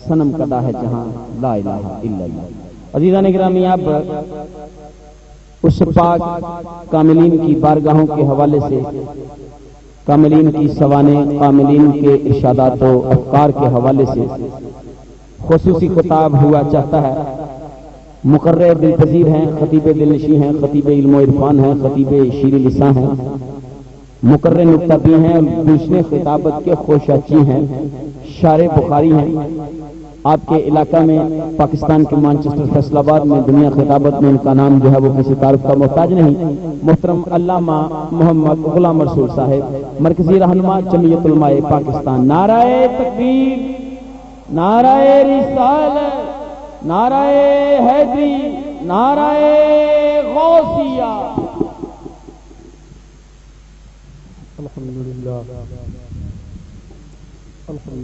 صنم کدا ہے جہاں لا الہ الا اللہ۔ عزیزان گرامی، اب اس پاک کاملین کی بارگاہوں کے حوالے سے، کاملین کی سوانح، کاملین کے ارشادات و افکار کے حوالے سے خصوصی خطاب ہوا چاہتا ہے۔ مقرر دل پذیر ہیں، خطیب دل نشین ہیں، خطیب علم و عرفان ہیں، خطیب شیر لساں ہیں، مقرر نکتہ بھی ہیں، دوسرے خطابت کے خوشاچی ہیں، شارع بخاری ہیں۔ آپ کے علاقہ میں پاکستان کے مانچسٹر فیصل آباد میں دنیا خطابت میں ان کا نام جو ہے وہ کسی تعارف کا محتاج نہیں۔ محترم علامہ محمد غلام رسول صاحب، مرکزی رہنما جمعیت علماء پاکستان۔ نعرہ تکبیر، نعرہ رسالت، نعرہ حیدری، نعرہ غوثیہ۔ الحمد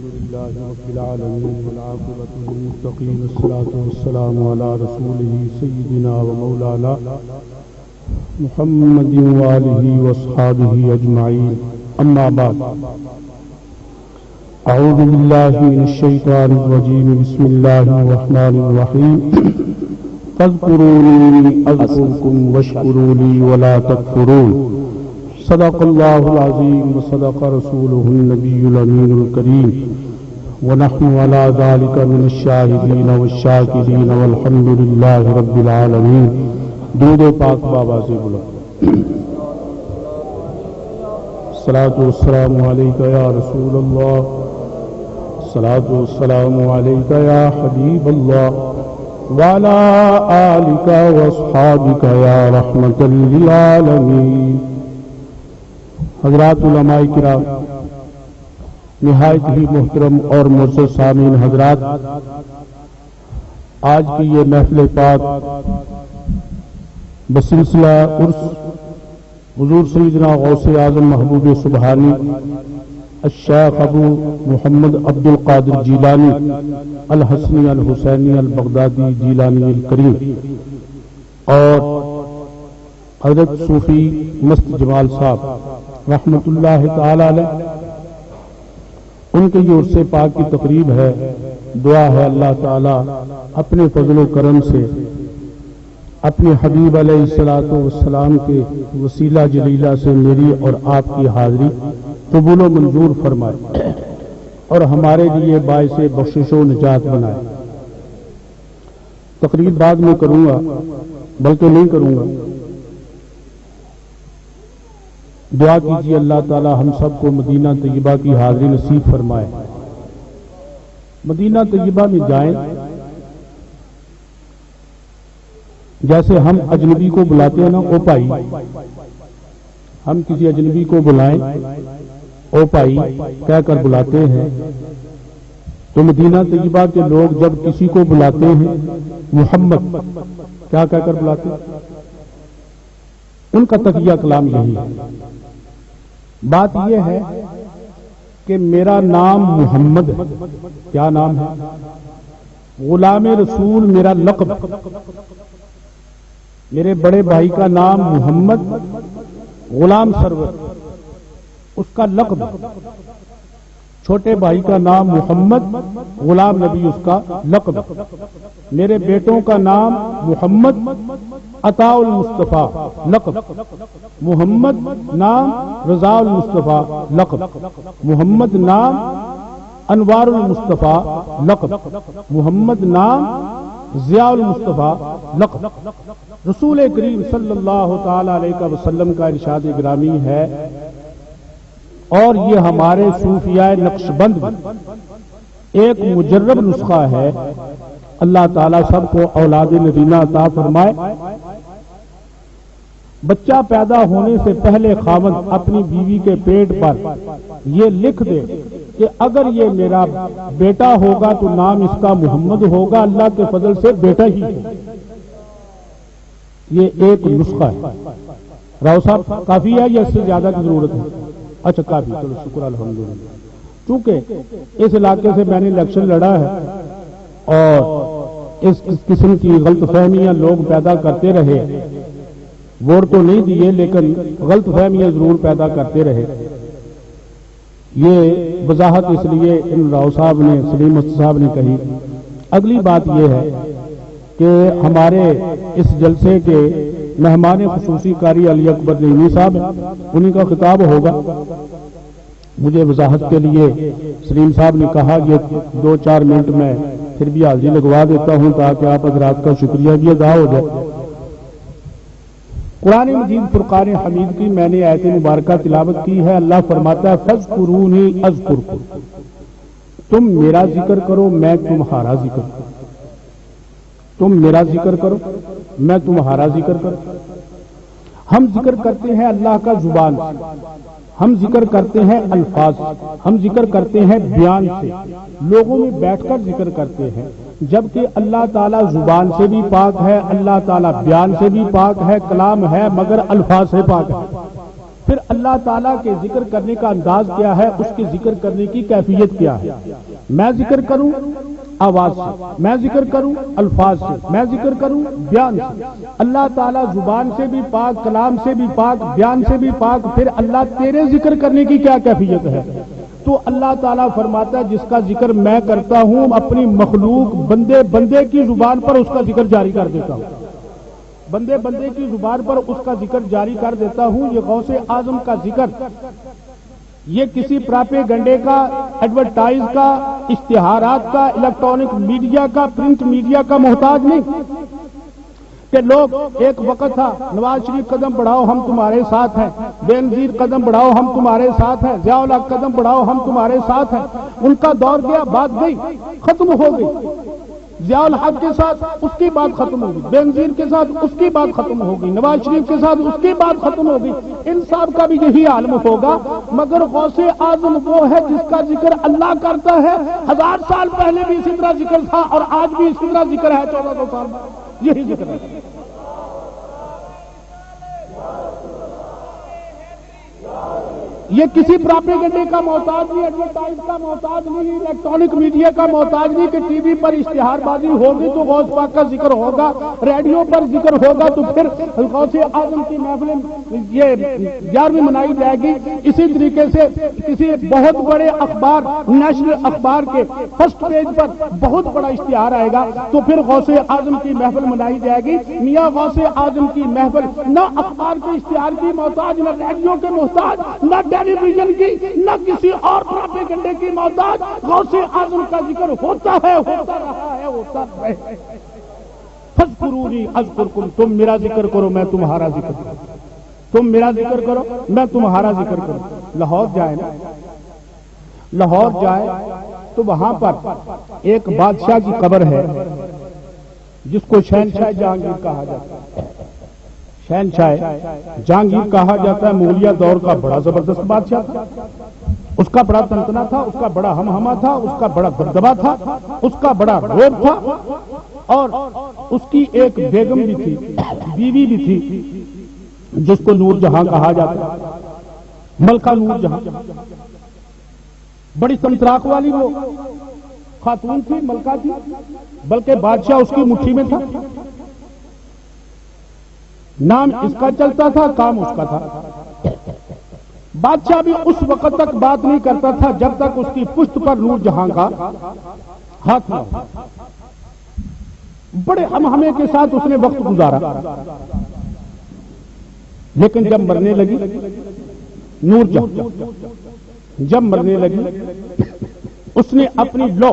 للہ رب العالمین والعاقبۃ للمتقین، والصلاۃ والسلام علی رسولہ سیدنا و مولانا محمد وآلہ واصحابہ اجمعین، اما بعد۔ اعوذ باللہ من الشیطان الرجیم، بسم اللہ الرحمن الرحیم۔ فاذکرونی اذکرکم واشکروا لی ولا تکفرون۔ صدق اللہ العظیم وصدق رسولہ النبی الامین الکریم، ونحن علی ذلک من الشاہدین والشاکرین والحمد للہ رب العالمین۔ درود پاک بابا سے بلند۔ الصلاۃ والسلام علیک یا رسول اللہ، الصلاۃ والسلام علیک یا حبیب اللہ، وعلی آلک واصحابک یا رحمۃ للعالمین۔ حضرات علماء کرام، نہایت ہی محترم اور معزز سامعین حضرات، آج کی یہ محفل پاک بسلسلہ عرس حضور سیدنا غوث اعظم محبوب سبحانی الشیخ ابو محمد عبد القادر جیلانی الحسنی الحسینی البغدادی جیلانی الکریم اور حضرت صوفی مست جمال صاحب رحمت اللہ تعالی علیہ، ان کے یہ عرس پاک کی تقریب ہے۔ دعا ہے اللہ تعالی اپنے فضل و کرم سے اپنے حبیب علیہ الصلوۃ والسلام کے وسیلہ جلیلہ سے میری اور آپ کی حاضری قبول و منظور فرمائے اور ہمارے لیے باعث بخشش و نجات بنائے۔ تقریب بعد میں کروں گا، بلکہ نہیں کروں گا۔ دعا کیجیے اللہ تعالی ہم سب کو مدینہ طیبہ کی حاضری نصیب فرمائے۔ مدینہ طیبہ میں جائیں، جیسے ہم اجنبی کو بلاتے ہیں نا او بھائی، ہم کسی اجنبی کو بلائیں او بھائی کہہ کر بلاتے ہیں، تو مدینہ طیبہ کے لوگ جب کسی کو بلاتے ہیں محمد کیا کہہ کر بلاتے ہیں؟ ان کا تقیہ کلام یہی ہے۔ بات یہ ہے کہ میرا نام محمد ہے۔ کیا نام ہے؟ غلام رسول میرا لقب۔ میرے بڑے بھائی کا نام محمد، غلام سرور اس کا لقب۔ چھوٹے بھائی کا نام محمد، غلام نبی اس کا لقب۔ میرے بیٹوں کا نام محمد، عطاء المصطفیٰ لقب۔ محمد نام رضا المصطفیٰ لقب۔ محمد نام انوار المصطفیٰ لقب۔ محمد نام ضیاء المصطفیٰ لقب۔ رسول کریم صلی اللہ تعالی علیہ وسلم کا ارشاد گرامی ہے، اور یہ ہمارے صوفیاء نقشبند ایک مجرب نسخہ ہے۔ اللہ تعالیٰ سب کو اولاد نبینہ عطا فرمائے۔ بچہ پیدا ہونے سے پہلے خاوند اپنی بیوی کے پیٹ پر یہ لکھ دے کہ اگر یہ میرا بیٹا ہوگا تو نام اس کا محمد ہوگا، اللہ کے فضل سے بیٹا ہی ہوگا۔ یہ ایک نسخہ ہے۔ راؤ صاحب کافی ہے یا اس سے زیادہ کی ضرورت ہے؟ اچھا کافی، چلو شکر الحمدللہ۔ چونکہ اس علاقے سے میں نے الیکشن لڑا ہے اور اس قسم کی غلط فہمیاں لوگ پیدا کرتے رہے، ووٹ تو نہیں دیے لیکن غلط فہمیاں ضرور پیدا کرتے رہے۔ یہ وضاحت اس لیے ان راؤ صاحب نے، سلیم مفتی صاحب نے کہی۔ اگلی بات یہ ہے کہ ہمارے اس جلسے کے مہمان خصوصی قاری علی اکبر نعیمی صاحب ہیں، انہی کا خطاب ہوگا۔ مجھے وضاحت کے لیے سلیم صاحب نے کہا یہ 2-4 منٹ میں پھر بھی حاضری لگوا دیتا ہوں تاکہ آپ حضرات کا شکریہ بھی ادا ہو جائے۔ قرآن مجید فرقان حمید کی میں نے آیت مبارکہ تلاوت کی ہے۔ اللہ فرماتا ہے فاذکرونی اذکرکم، تم میرا ذکر کرو میں تمہارا ذکر کروں، تم میرا ذکر کرو میں تمہارا ذکر کروں۔ ہم ذکر کرتے ہیں اللہ کا زبان سے، ہم ذکر کرتے ہیں الفاظ سے، ہم ذکر کرتے ہیں بیان سے، لوگوں میں بیٹھ کر ذکر کرتے ہیں، جبکہ اللہ تعالیٰ زبان سے بھی پاک ہے، اللہ تعالیٰ بیان سے بھی پاک ہے، کلام ہے مگر الفاظ سے پاک ہے۔ پھر اللہ تعالیٰ کے ذکر کرنے کا انداز کیا ہے، اس کے ذکر کرنے کی کیفیت کیا ہے۔ میں ذکر کروں آواز سے، میں ذکر کروں الفاظ سے، میں ذکر کروں بیان سے۔ اللہ تعالیٰ زبان سے بھی پاک، کلام سے بھی پاک، بیان سے بھی پاک۔ پھر اللہ تیرے ذکر کرنے کی کیا کیفیت ہے؟ تو اللہ تعالیٰ فرماتا ہے جس کا ذکر میں کرتا ہوں اپنی مخلوق بندے کی زبان پر اس کا ذکر جاری کر دیتا ہوں، بندے کی زبان پر اس کا ذکر جاری کر دیتا ہوں۔ یہ غوث اعظم کا ذکر یہ کسی پراپیگنڈے کا، ایڈورٹائز کا، اشتہارات کا، الیکٹرانک میڈیا کا، پرنٹ میڈیا کا محتاج نہیں کہ لوگ ایک وقت تھا نواز شریف قدم بڑھاؤ ہم تمہارے ساتھ ہیں، بے نظیر قدم بڑھاؤ ہم تمہارے ساتھ ہیں، ضیاء الحق قدم بڑھاؤ ہم تمہارے ساتھ ہیں۔ ان کا دور گیا، بات گئی، ختم ہو گئی۔ ضیاء الحق کے ساتھ اس کی بات ختم ہوگی، بے نظیر کے ساتھ اس کی بات ختم ہوگی، نواز شریف کے ساتھ اس کی بات ختم ہوگی، ان سب کا بھی یہی عالم ہوگا۔ مگر غوث اعظم وہ ہے جس کا ذکر اللہ کرتا ہے۔ 1000 سال پہلے بھی اسی طرح ذکر تھا اور آج بھی اسی طرح ذکر ہے، 1400 سال بعد یہی ذکر ہے۔ یہ کسی پراپیگنڈے کا محتاج نہیں، ایڈورٹائز کا محتاج نہیں، الیکٹرانک میڈیا کا محتاج نہیں کہ ٹی وی پر اشتہار بازی ہوگی تو غوث پاک کا ذکر ہوگا، ریڈیو پر ذکر ہوگا تو پھر غوث اعظم کی محفل یہ 11ویں منائی جائے گی۔ اسی طریقے سے کسی بہت بڑے اخبار، نیشنل اخبار کے فرسٹ پیج پر بہت بڑا اشتہار آئے گا تو پھر غوث اعظم کی محفل منائی جائے گی۔ میاں غوث اعظم کی محفل نہ اخبار کے اشتہار کی محتاج، نہ ریڈیو کے محتاج، نہ ٹیلی ویژن کی، نہ کسی اور پراپیگنڈے کی محتاج۔ غوث اعظم کا ذکر ہوتا ہے، ہوتا رہا ہے، ہوتا رہے۔ فاذکرونی اذکرکم، تم میرا ذکر کرو میں تمہارا ذکر کروں، تم میرا ذکر کرو میں تمہارا ذکر کروں۔ لاہور جائے نا، لاہور جائے تو وہاں پر ایک بادشاہ کی قبر ہے جس کو شہنشاہ جہانگیر کہا جاتا ہے۔ شہنشاہ جہانگیر کہا جاتا ہے، مغلیہ دور کا بڑا زبردست بادشاہ تھا، اس کا بڑا تنتنا تھا، اس کا بڑا ہمہمہ تھا، اس کا بڑا دبدبہ تھا، اس کا بڑا رعب تھا، اور اس کی ایک بیگم بھی تھی، بیوی بھی تھی جس کو نور جہاں کہا جاتا ہے، ملکہ نور جہاں۔ بڑی تمطراق والی وہ خاتون تھی، ملکہ تھی، بلکہ بادشاہ اس کی مٹھی میں تھا، نام اس کا چلتا تھا، کام اس کا تھا۔ بادشاہ بھی اس وقت تک بات نہیں کرتا تھا جب تک اس کی پشت پر نور جہاں کا ہاتھ نہ ہو۔ بڑے ہمہمے کے ساتھ اس نے وقت گزارا، لیکن جب مرنے لگی نور جہاں، جب مرنے لگی اس نے اپنی لو،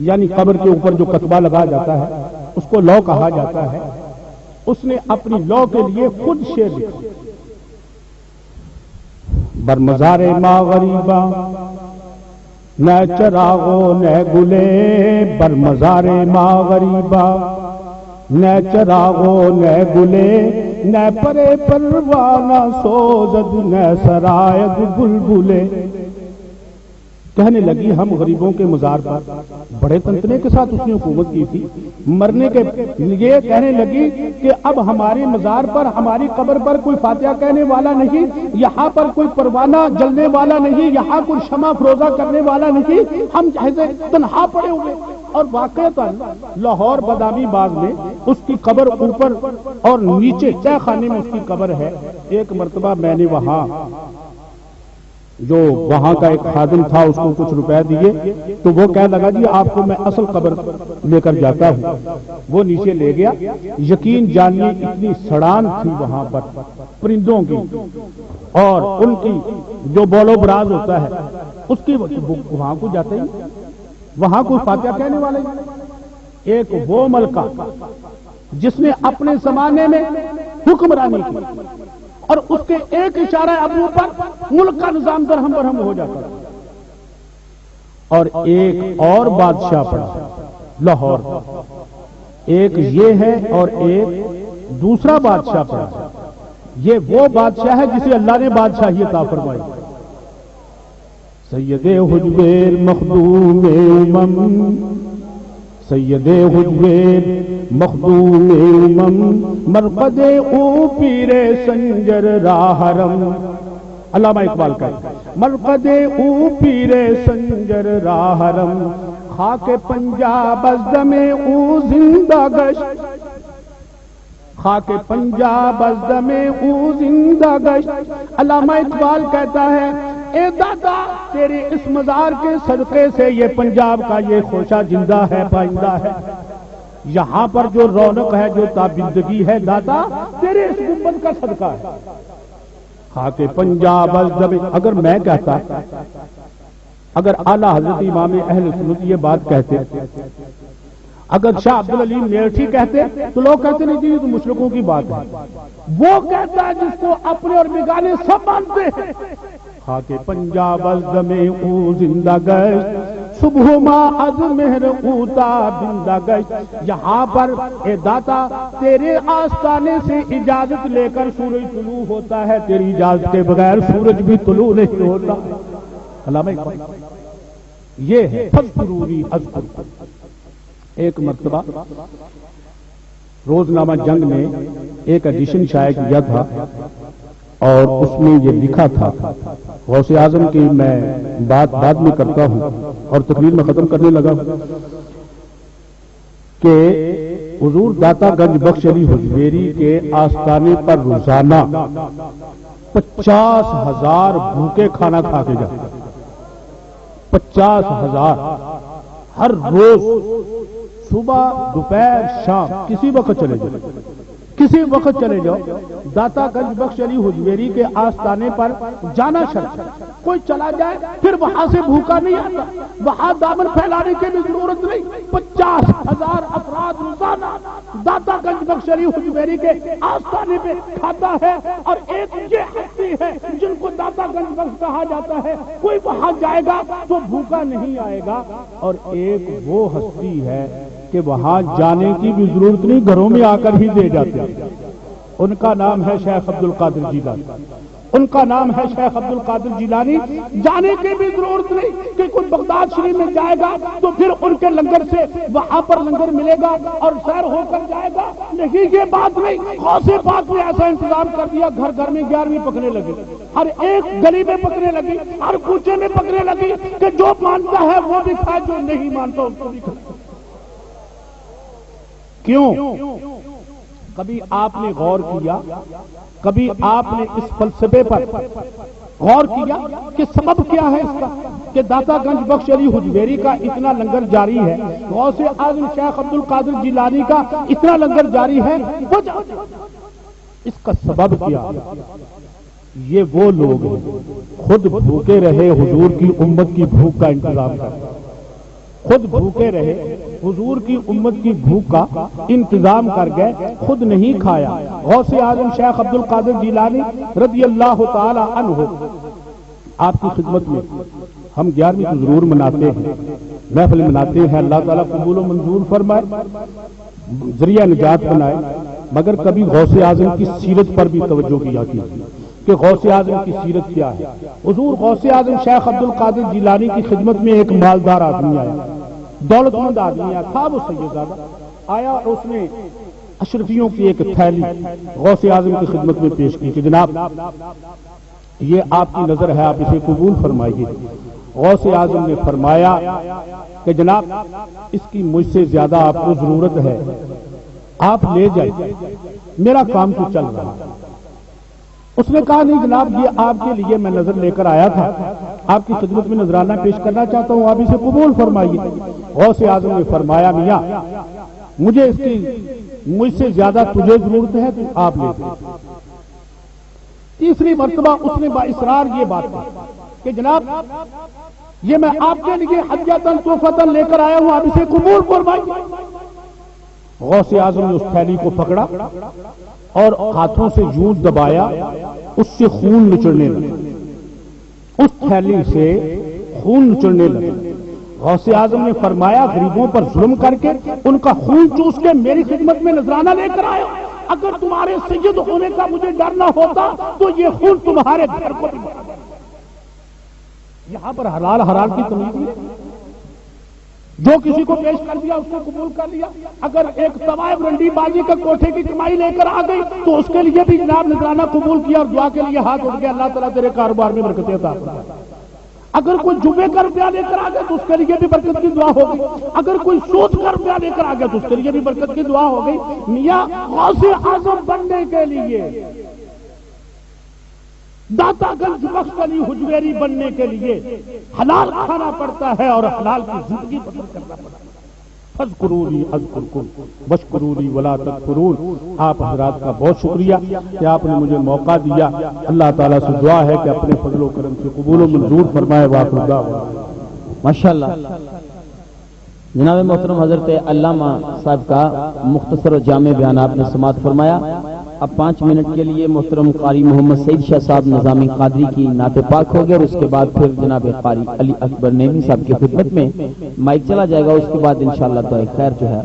یعنی قبر کے اوپر جو کتبہ لگا جاتا ہے اس کو لو کہا جاتا ہے، اس نے اپنی لو کے لیے خود شعر لکھا۔ بر مزار ما غریبا نہ چراغو نہ گلے، بر مزار ما غریبا نہ چراغو نہ گلے، نہ پرے پروانہ سوزد نہ سرائد بلبلے۔ کہنے لگی ہم غریبوں کے مزار پر، بڑے تنتنے کے ساتھ اس نے حکومت کی تھی، مرنے کے یہ کہنے لگی کہ اب ہمارے مزار پر، ہماری قبر پر کوئی فاتحہ کہنے والا نہیں، یہاں پر کوئی پروانہ جلنے والا نہیں، یہاں کوئی شمع فروزہ کرنے والا نہیں، ہم جیسے تنہا پڑے ہوئے۔ اور واقعتاً لاہور بادامی باغ میں اس کی قبر اوپر اور نیچے چائے خانے میں اس کی قبر ہے۔ ایک مرتبہ میں نے وہاں جو وہاں کا ایک خادم تھا اس کو کچھ روپے دیے تو وہ کہنے لگا جی آپ کو میں اصل قبر لے کر جاتا ہوں. وہ نیچے لے گیا. یقین جانیے اتنی سڑان تھی وہاں پر پرندوں کی اور ان کی جو بول و براز ہوتا ہے اس کی وہاں کو جاتے ہی وہاں کوئی فاتحہ کہنے والے. ایک وہ ملکہ جس نے اپنے زمانے میں حکمرانی کی اور اس کے ایک اشارہ ابرو پر ملک کا نظام درہم برہم ہو جاتا ہے. اور ایک اور بادشاہ پڑا لاہور. ایک یہ ہے اور ایک دوسرا بادشاہ پڑا. یہ وہ بادشاہ ہے جسے اللہ نے بادشاہی عطا فرمائی. سید حجویر مخدوم امم سید حجویر مخدوم امم مرقد او پیر سنجر راہرم. علامہ اقبال کا مرقد او پیر سنجر راہرم خاک پنجاب از دم او زندہ گشت خاک پنجاب از دم او زندہ گشت. علامہ اقبال کہتا ہے اے دادا تیرے اس مزار کے صدقے سے یہ پنجاب کا یہ خوشہ زندہ ہے پائندہ ہے. یہاں پر جو رونق ہے جو تابندگی ہے دادا تیرے اس گنبد کا صدقہ ہے. خاک پنجاب از دم. اگر میں کہتا اگر اعلیٰ حضرت امام اہل سنت یہ بات کہتے اگر شاہ عبدالعلیم میرٹھی کہتے تو لوگ کہتے نہیں جی تو مشرکوں کی بات ہے. وہ کہتا ہے جس کو اپنے اور بگانے سب مانتے ہیں. خاک پنجاب از دم او زندہ گشت صبح ما از مہر اوتا بندہ گشت. یہاں پر اے داتا تیرے آستانے سے اجازت لے کر سورج طلوع ہوتا ہے. تیری اجازت کے بغیر سورج بھی طلوع نہیں ہوتا. علامہ یہ ہے فذکرونی اذکرکم. ایک مرتبہ روزنامہ جنگ نے ایک ایڈیشن شائع کیا تھا اور اس میں یہ لکھا تھا. غوث اعظم کی میں بات بعد میں کرتا ہوں اور تقریر میں ختم کرنے لگا کہ حضور داتا گنج بخش علی حجویری کے آستانے پر روزانہ 50,000 بھوکے کھانا کھا کے جاتے. 50,000 ہر روز صبح دوپہر شام کسی وقت چلے جاؤ کسی وقت چلے جاؤ. داتا گنج بخش علی حجویری کے آستانے پر جانا شرط. کوئی چلا جائے پھر وہاں سے بھوکا نہیں آتا. وہاں دامن پھیلانے کی بھی ضرورت نہیں. 50,000 افراد روزانہ داتا گنج بخش علی حجویری کے آستانے پہ کھاتا ہے. اور ایک یہ ہستی ہے جن کو داتا گنج بخش کہا جاتا ہے. کوئی وہاں جائے گا تو بھوکا نہیں آئے گا. اور ایک وہ ہستی ہے کہ وہاں جانے کی بھی ضرورت نہیں گھروں میں آ کر ہی دے جاتے ہیں. ان کا نام ہے شیخ عبد القادر جیلانی. ان کا نام ہے شیخ عبد القادر جیلانی. جانے کی بھی ضرورت نہیں کہ کوئی بغداد شریف میں جائے گا تو پھر ان کے لنگر سے وہاں پر لنگر ملے گا اور سیر ہو کر جائے گا. نہیں یہ بات نہیں. غوث پاک نے ایسا انتظام کر دیا گھر گھر میں 11ویں پکنے لگی. ہر ایک گلی میں پکنے لگی. ہر کوچے میں پکنے لگی کہ جو مانتا ہے وہ بھی کھائے جو نہیں مانتا اس کو بھی کھائے. کیوں؟ کبھی آپ نے غور کیا کبھی آپ نے اس فلسفے پر غور کیا کہ سبب کیا ہے اس کا کہ داتا گنج بخش علی حجویری کا اتنا لنگر جاری ہے, غوث اعظم شیخ عبد القادر جیلانی کا اتنا لنگر جاری ہے؟ اس کا سبب کیا؟ یہ وہ لوگ ہیں خود بھوکے رہے حضور کی امت کی بھوک کا انتظام کرتے, خود بھوکے رہے حضور کی امت کی بھوک کا انتظام کر گئے, خود نہیں کھایا. غوث اعظم شیخ عبد القادر جیلانی رضی اللہ تعالی عنہ آپ کی خدمت میں ہم 11ویں کو ضرور مناتے ہیں, محفل مناتے ہیں. اللہ تعالیٰ قبول و منظور فرمائے, ذریعہ نجات بنائے. مگر کبھی غوث اعظم کی سیرت پر بھی توجہ کیا کہ غوث اعظم کی سیرت کیا ہے. حضور غوث اعظم شیخ عبد القادر جیلانی کی خدمت میں ایک مالدار آدمی آیا, دولت مند آدمی آیا تھا, وہ سیدزادہ آیا اور اس نے اشرفیوں کی ایک تھیلی غوث اعظم کی خدمت میں پیش کی کہ جناب یہ آپ کی نظر ہے, آپ اسے قبول فرمائیے. غوث اعظم نے فرمایا کہ جناب اس کی مجھ سے زیادہ آپ کو ضرورت ہے, آپ لے جائیں, میرا کام تو چل رہا ہے. اس نے کہا نہیں جناب یہ آپ کے لیے میں نظر لے کر آیا تھا، آپ کی خدمت میں نذرانہ پیش کرنا چاہتا ہوں، آپ اسے قبول فرمائیے۔ غوث اعظم نے فرمایا میاں مجھے اس کی مجھ سے زیادہ تجھے ضرورت ہے تو آپ لے لیں۔ تیسری مرتبہ اس نے باصرار یہ بات کہی کہ جناب یہ میں آپ کے لیے ہدیۃً تحفۃً لے کر آیا ہوں، آپ اسے قبول فرمائیے۔ غوث اعظم نے اس تھیلی کو پکڑا اور ہاتھوں سے یوں دبایا، اس سے خون نچڑنے لگا، اس تھیلی سے خون نچڑنے لگا۔ غوث اعظم نے فرمایا غریبوں پر ظلم کر کے ان کا خون چوس کے میری خدمت میں نذرانہ لے کر آئے، اگر تمہارے سید ہونے کا مجھے ڈر نہ ہوتا تو یہ خون تمہارے گھر کو بھی بتا۔ یہاں پر حلال حرام کی تمیز نہیں، جو کسی کو پیش کر دیا اس کو قبول کر لیا۔ اگر ایک طوائف رنڈی بازی کا کوٹھے کی کمائی لے کر آ گئی تو اس کے لیے بھی جناب نذرانہ قبول کیا اور دعا کے لیے ہاتھ اٹھ گیا، اللہ تعالیٰ تیرے کاروبار میں برکتیں عطا فرمائے۔ اگر کوئی جمعے کا روپیہ لے کر آ گیا تو اس کے لیے بھی برکت کی دعا ہو گئی، اگر کوئی سود کا روپیہ لے کر آ گیا تو اس کے لیے بھی برکت کی دعا ہو گئی۔ میاں غوث اعظم بننے کے لیے، داتا گنج بخش علی حجویری بننے کے لیے حلال کھانا پڑتا ہے اور حلال کی زندگی بسر کرنا پڑتا ہے۔ فاذکرونی اذکرکم واشکرونی ولا تکفرون۔ آپ حضرات کا بہت شکریہ کہ آپ نے مجھے موقع دیا، اللہ تعالیٰ سے دعا ہے کہ اپنے فضل و کرم سے قبول و منظور فرمائے۔ وآخر دعوانا ماشاءاللہ جناب محترم حضرت علامہ صاحب کا مختصر و جامع بیان آپ نے سماعت فرمایا۔ اب 5 منٹ کے لیے محترم قاری محمد سعید شاہ صاحب نظامی قادری کی نعت پاک ہوگی اور اس کے بعد پھر جناب قاری علی اکبر نیمی صاحب کی خدمت میں مائک چلا جائے گا، اس کے بعد انشاءاللہ دعائے خیر جو ہے